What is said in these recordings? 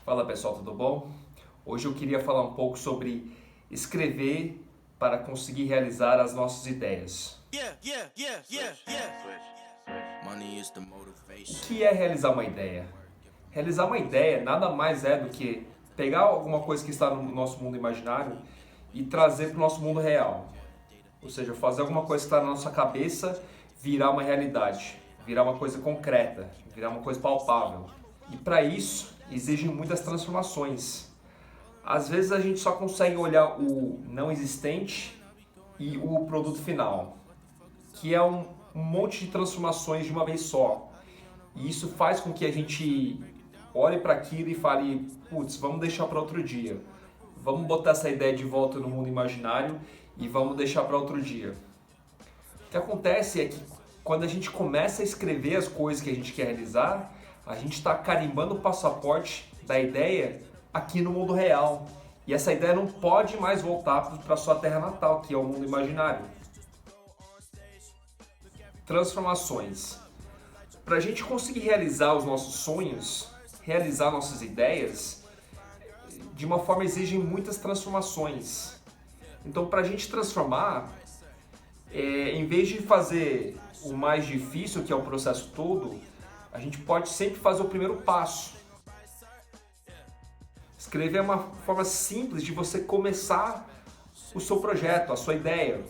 Fala pessoal, tudo bom? Hoje eu queria falar um pouco sobre escrever para conseguir realizar as nossas ideias. O que é realizar uma ideia? Realizar uma ideia nada mais é do que pegar alguma coisa que está no nosso mundo imaginário e trazer para o nosso mundo real. Ou seja, fazer alguma coisa que está na nossa cabeça virar uma realidade, virar uma coisa concreta, virar uma coisa palpável. E para isso, exigem muitas transformações. Às vezes a gente só consegue olhar o não existente e o produto final, que é um monte de transformações de uma vez só. E isso faz com que a gente olhe para aquilo e fale, putz, vamos deixar para outro dia. Vamos botar essa ideia de volta no mundo imaginário e vamos deixar para outro dia. O que acontece é que quando a gente começa a escrever as coisas que a gente quer realizar, a gente está carimbando o passaporte da ideia aqui no mundo real. E essa ideia não pode mais voltar para a sua terra natal, que é o mundo imaginário. Transformações. Para a gente conseguir realizar os nossos sonhos, realizar nossas ideias, de uma forma exigem muitas transformações. Então, para a gente transformar, em vez de fazer o mais difícil, que é o processo todo, a gente pode sempre fazer o primeiro passo. Escrever é uma forma simples de você começar o seu projeto, a sua ideia.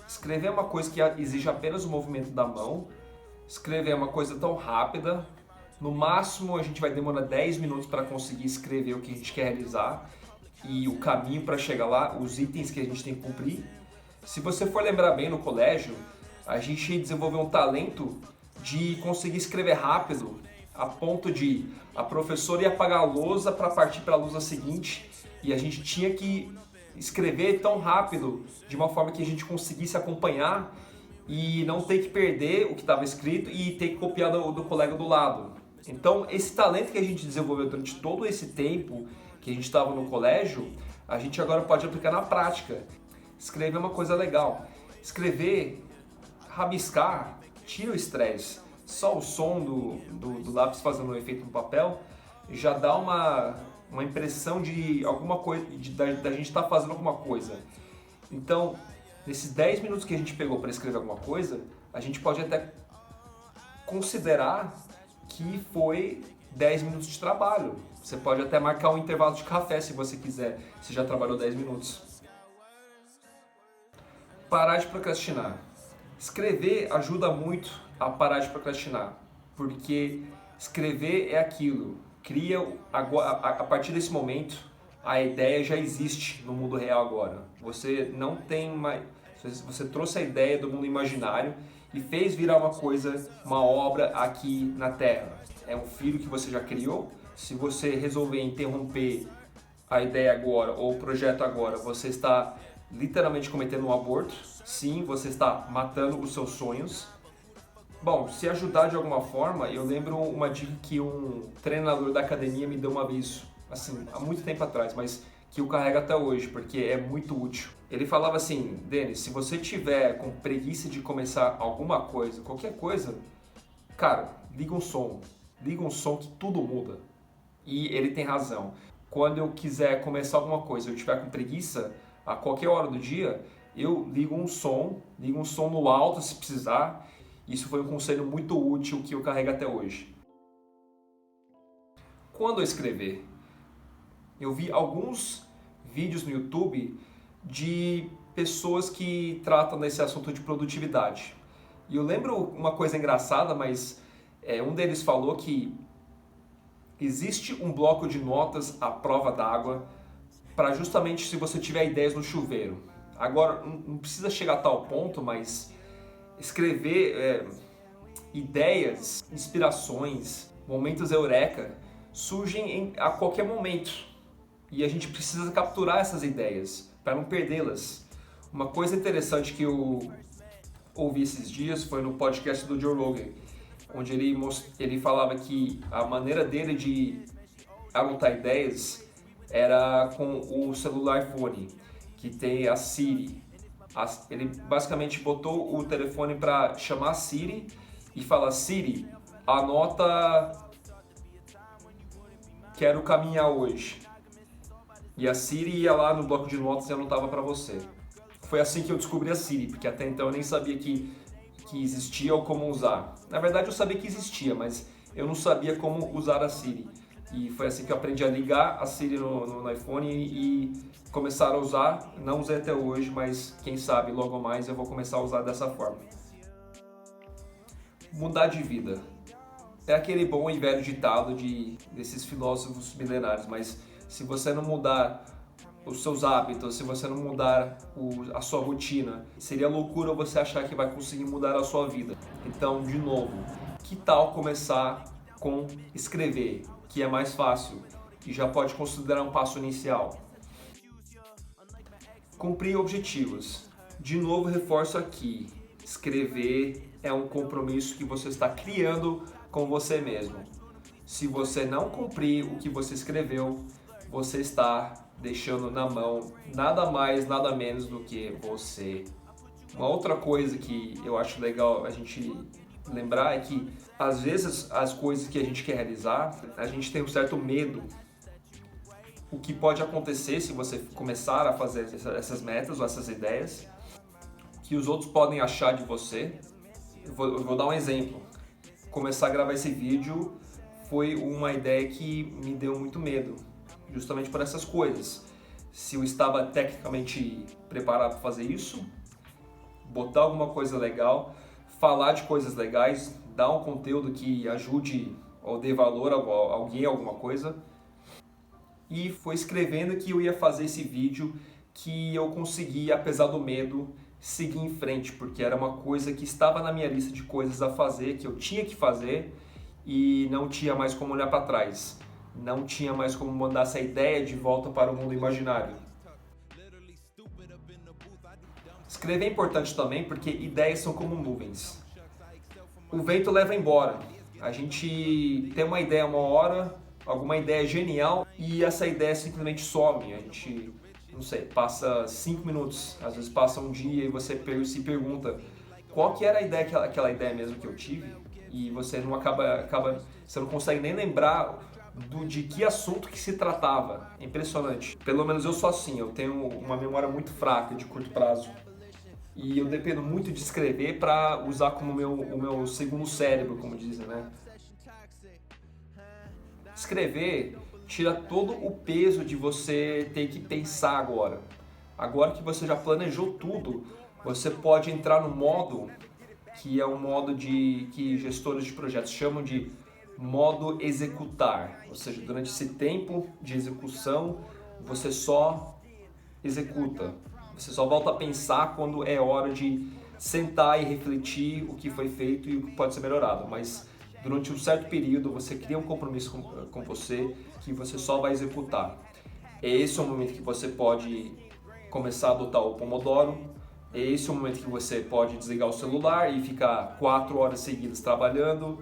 Escrever é uma coisa que exige apenas o movimento da mão. Escrever é uma coisa tão rápida. No máximo a gente vai demorar 10 minutos para conseguir escrever o que a gente quer realizar e o caminho para chegar lá, os itens que a gente tem que cumprir. Se você for lembrar bem, no colégio, a gente desenvolveu um talento de conseguir escrever rápido, a ponto de a professora ia apagar a lousa para partir para a lousa seguinte e a gente tinha que escrever tão rápido, de uma forma que a gente conseguisse acompanhar e não ter que perder o que estava escrito e ter que copiar do colega do lado. Então, esse talento que a gente desenvolveu durante todo esse tempo que a gente estava no colégio, a gente agora pode aplicar na prática. Escrever é uma coisa legal. Escrever, rabiscar, tira o estresse. Só o som do lápis fazendo um efeito no papel já dá uma impressão de alguma coisa, da gente estar fazendo alguma coisa. Então, nesses 10 minutos que a gente pegou para escrever alguma coisa, a gente pode até considerar que foi 10 minutos de trabalho. Você pode até marcar um intervalo de café se você quiser, se já trabalhou 10 minutos. Parar de procrastinar. Escrever ajuda muito a parar de procrastinar, porque escrever é aquilo, a partir desse momento, a ideia já existe no mundo real agora. Você não tem mais, você trouxe a ideia do mundo imaginário e fez virar uma coisa, uma obra aqui na Terra. É um filho que você já criou. Se você resolver interromper a ideia agora ou o projeto agora, você está literalmente cometendo um aborto. Sim, você está matando os seus sonhos. Bom, se ajudar de alguma forma, eu lembro uma dica que um treinador da academia me deu uma vez, assim, há muito tempo atrás, mas que eu carrego até hoje, porque é muito útil. Ele falava assim, Denis, se você tiver com preguiça de começar alguma coisa, qualquer coisa, cara, liga um som que tudo muda. E ele tem razão. Quando eu quiser começar alguma coisa, eu tiver com preguiça, a qualquer hora do dia, eu ligo um som no alto se precisar. Isso foi um conselho muito útil que eu carrego até hoje. Quando eu escrever? Eu vi alguns vídeos no YouTube de pessoas que tratam desse assunto de produtividade. E eu lembro uma coisa engraçada, mas um deles falou que existe um bloco de notas à prova d'água para justamente se você tiver ideias no chuveiro. Agora, não precisa chegar a tal ponto, mas escrever ideias, inspirações, momentos eureka surgem a qualquer momento e a gente precisa capturar essas ideias para não perdê-las. Uma coisa interessante que eu ouvi esses dias foi no podcast do Joe Rogan, onde ele falava que a maneira dele de anotar ideias era com o celular iPhone, que tem a Siri. Ele basicamente botou o telefone para chamar a Siri e falar: Siri, anota quero caminhar hoje. E a Siri ia lá no bloco de notas e anotava para você. Foi assim que eu descobri a Siri, porque até então eu nem sabia que existia ou como usar. Na verdade eu sabia que existia, mas eu não sabia como usar a Siri. E foi assim que eu aprendi a ligar a Siri no iPhone e começar a usar. Não usei até hoje, mas quem sabe logo mais eu vou começar a usar dessa forma. Mudar de vida. É aquele bom e velho ditado desses filósofos milenares, mas se você não mudar os seus hábitos, se você não mudar a sua rotina, seria loucura você achar que vai conseguir mudar a sua vida. Então, de novo, que tal começar com escrever, que é mais fácil e já pode considerar um passo inicial? Cumprir objetivos. De novo, reforço aqui, escrever é um compromisso que você está criando com você mesmo. Se você não cumprir o que você escreveu, você está deixando na mão nada mais, nada menos do que você. Uma outra coisa que eu acho legal a gente lembrar é que às vezes as coisas que a gente quer realizar, a gente tem um certo medo. O que pode acontecer se você começar a fazer essas metas ou essas ideias, que os outros podem achar de você. Eu vou dar um exemplo. Começar a gravar esse vídeo foi uma ideia que me deu muito medo, justamente por essas coisas. Se eu estava tecnicamente preparado para fazer isso, botar alguma coisa legal, falar de coisas legais, dar um conteúdo que ajude ou dê valor a alguém, alguma coisa. E foi escrevendo que eu ia fazer esse vídeo que eu consegui, apesar do medo, seguir em frente, porque era uma coisa que estava na minha lista de coisas a fazer, que eu tinha que fazer e não tinha mais como olhar para trás. Não tinha mais como mandar essa ideia de volta para o mundo imaginário. Escrever é importante também porque ideias são como nuvens. O vento leva embora. A gente tem uma ideia uma hora, alguma ideia genial, e essa ideia simplesmente some. A gente, não sei, passa 5 minutos, às vezes passa um dia e você se pergunta qual que era a ideia, aquela ideia mesmo que eu tive, e você não você não consegue nem lembrar de que assunto que se tratava. É impressionante. Pelo menos eu sou assim, eu tenho uma memória muito fraca de curto prazo. E eu dependo muito de escrever para usar como o meu segundo cérebro, como dizem, né? Escrever tira todo o peso de você ter que pensar agora. Agora que você já planejou tudo, você pode entrar no modo que é um modo que gestores de projetos chamam de modo executar. Ou seja, durante esse tempo de execução, você só executa. Você só volta a pensar quando é hora de sentar e refletir o que foi feito e o que pode ser melhorado. Mas durante um certo período você cria um compromisso com você que você só vai executar. Esse é o momento que você pode começar a adotar o Pomodoro. Esse é o momento que você pode desligar o celular e ficar 4 horas seguidas trabalhando.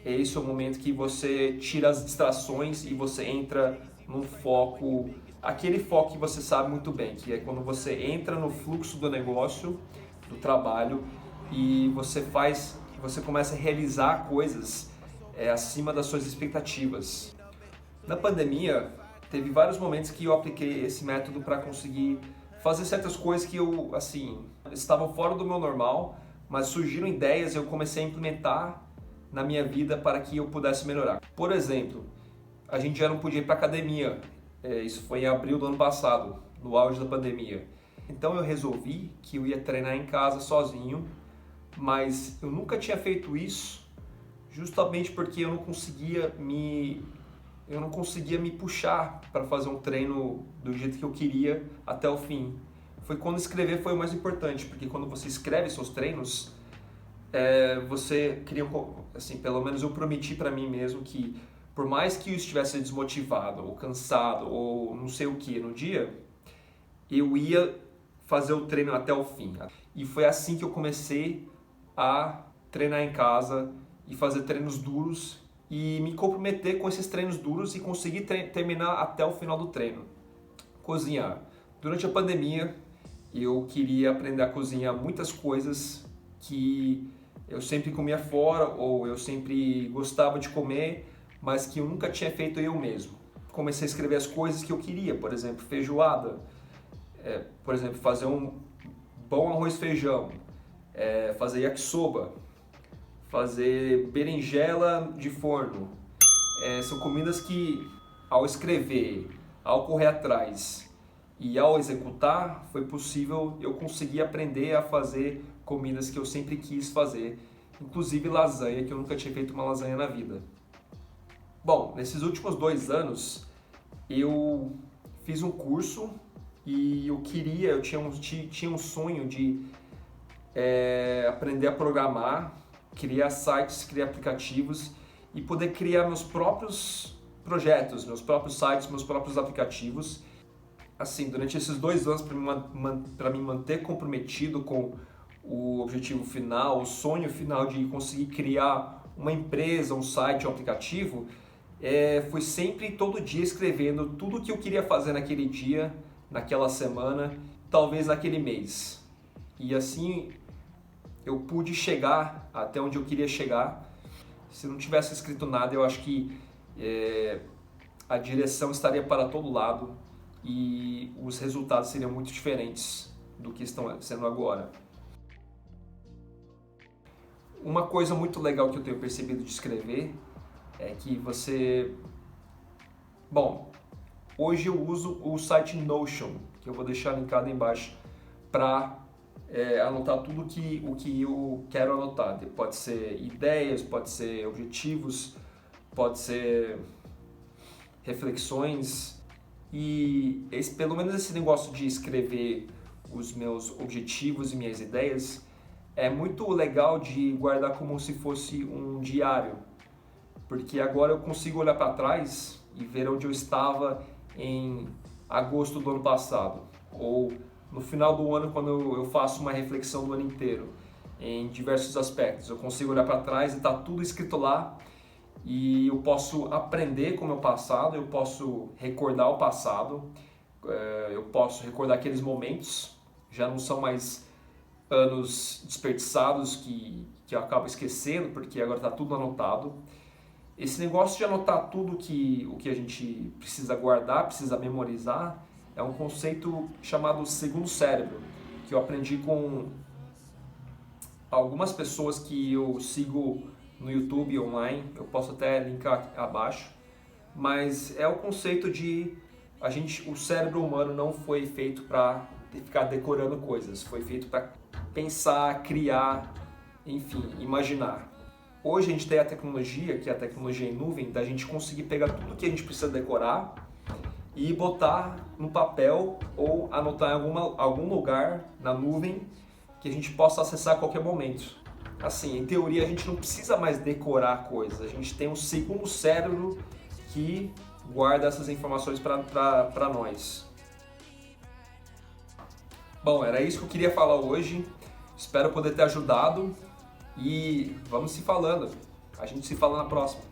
Esse é o momento que você tira as distrações e você entra num foco, aquele foco que você sabe muito bem, que é quando você entra no fluxo do negócio, do trabalho, e você começa a realizar coisas acima das suas expectativas. Na pandemia, teve vários momentos que eu apliquei esse método para conseguir fazer certas coisas que eu, assim, estavam fora do meu normal, mas surgiram ideias e eu comecei a implementar na minha vida para que eu pudesse melhorar. Por exemplo, a gente já não podia ir para academia. Isso foi em abril do ano passado, no auge da pandemia. Então eu resolvi que eu ia treinar em casa sozinho, mas eu nunca tinha feito isso justamente porque eu não conseguia me puxar para fazer um treino do jeito que eu queria até o fim. Foi quando escrever foi o mais importante, porque quando você escreve seus treinos, você cria, assim, pelo menos eu prometi para mim mesmo que por mais que eu estivesse desmotivado ou cansado ou não sei o que no dia, eu ia fazer o treino até o fim. E foi assim que eu comecei a treinar em casa e fazer treinos duros e me comprometer com esses treinos duros e conseguir terminar até o final do treino. Cozinhar. Durante a pandemia, eu queria aprender a cozinhar muitas coisas que eu sempre comia fora ou eu sempre gostava de comer, mas que eu nunca tinha feito eu mesmo. comecei a escrever as coisas que eu queria, por exemplo, feijoada, por exemplo, fazer um bom arroz e feijão, fazer yakisoba, fazer berinjela de forno. São comidas que, ao escrever, ao correr atrás e ao executar, foi possível eu conseguir aprender a fazer comidas que eu sempre quis fazer, inclusive lasanha, que eu nunca tinha feito uma lasanha na vida. Bom, nesses últimos 2 anos eu fiz um curso e eu tinha um sonho de aprender a programar, criar sites, criar aplicativos e poder criar meus próprios projetos, meus próprios sites, meus próprios aplicativos. Assim, durante esses 2 anos, para me manter comprometido com o objetivo final, o sonho final de conseguir criar uma empresa, um site, um aplicativo, foi sempre todo dia escrevendo tudo o que eu queria fazer naquele dia, naquela semana, talvez naquele mês. E assim eu pude chegar até onde eu queria chegar. Se não tivesse escrito nada, eu acho que a direção estaria para todo lado e os resultados seriam muito diferentes do que estão sendo agora. Uma coisa muito legal que eu tenho percebido de escrever é que Bom, hoje eu uso o site Notion, que eu vou deixar linkado aí embaixo, para anotar tudo o que eu quero anotar. Pode ser ideias, pode ser objetivos, pode ser reflexões. E pelo menos esse negócio de escrever os meus objetivos e minhas ideias é muito legal de guardar como se fosse um diário, porque agora eu consigo olhar para trás e ver onde eu estava em agosto do ano passado, ou no final do ano, quando eu faço uma reflexão do ano inteiro, em diversos aspectos. Eu consigo olhar para trás e está tudo escrito lá, e eu posso aprender com o meu passado, eu posso recordar o passado, eu posso recordar aqueles momentos, já não são mais anos desperdiçados que eu acabo esquecendo, porque agora está tudo anotado. Esse negócio de anotar tudo o que a gente precisa guardar, precisa memorizar, é um conceito chamado segundo cérebro, que eu aprendi com algumas pessoas que eu sigo no YouTube online, eu posso até linkar aqui abaixo, mas é o conceito de o cérebro humano não foi feito para ficar decorando coisas, foi feito para pensar, criar, enfim, imaginar. Hoje a gente tem a tecnologia, que é a tecnologia em nuvem, da gente conseguir pegar tudo que a gente precisa decorar e botar no papel ou anotar em algum lugar na nuvem que a gente possa acessar a qualquer momento. Assim, em teoria a gente não precisa mais decorar coisas, a gente tem um segundo cérebro que guarda essas informações para nós. Bom, era isso que eu queria falar hoje, espero poder ter ajudado e vamos se falando, a gente se fala na próxima.